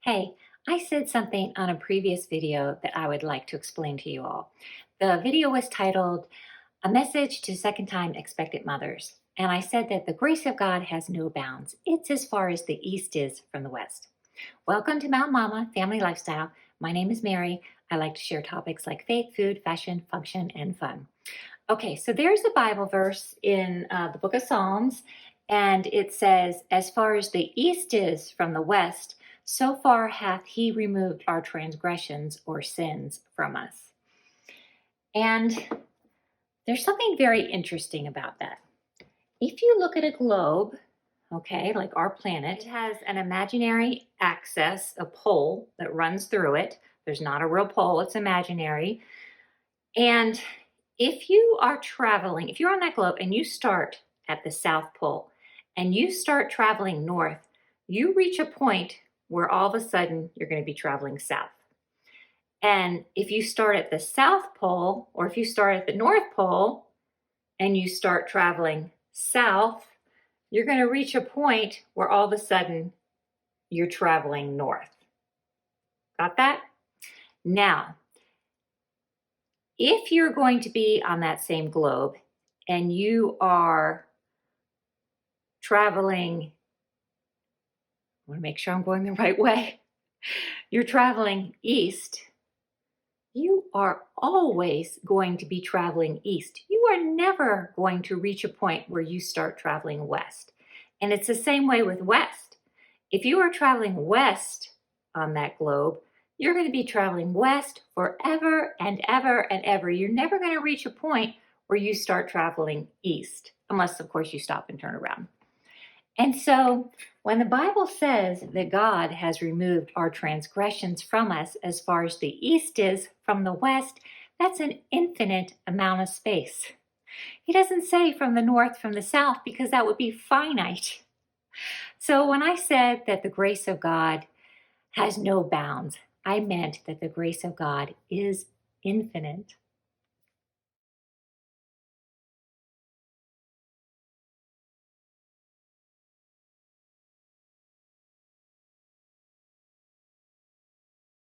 Hey, I said something on a previous video that I would like to explain to you all. The video was titled, A Message to Second Time Expectant Mothers. And I said that the grace of God has no bounds. It's as far as the East is from the West. Welcome to Mount Mama Family Lifestyle. My name is Mary. I like to share topics like faith, food, fashion, function, and fun. Okay, so there's a Bible verse in the book of Psalms, and it says, As far as the east is from the west, so far hath he removed our transgressions or sins from us. And there's something very interesting about that. If you look at a globe, okay, like our planet, it has an imaginary axis, a pole that runs through it. There's not a real pole, it's imaginary. And if you are traveling, if you're on that globe and you start at the South Pole and you start traveling north, you reach a point where all of a sudden you're going to be traveling south. And if you start at the South Pole, or if you start at the North Pole and you start traveling south, you're going to reach a point where all of a sudden you're traveling north. Got that? Now, if you're going to be on that same globe and you are traveling, I want to make sure I'm going the right way. You're traveling east. You are always going to be traveling east. You are never going to reach a point where you start traveling west. And it's the same way with west. If you are traveling west on that globe, you're going to be traveling west forever and ever and ever. You're never going to reach a point where you start traveling east, unless, of course, you stop and turn around. And so when the Bible says that God has removed our transgressions from us as far as the east is from the west, that's an infinite amount of space. He doesn't say from the north, from the south, because that would be finite. So when I said that the grace of God has no bounds, I meant that the grace of God is infinite.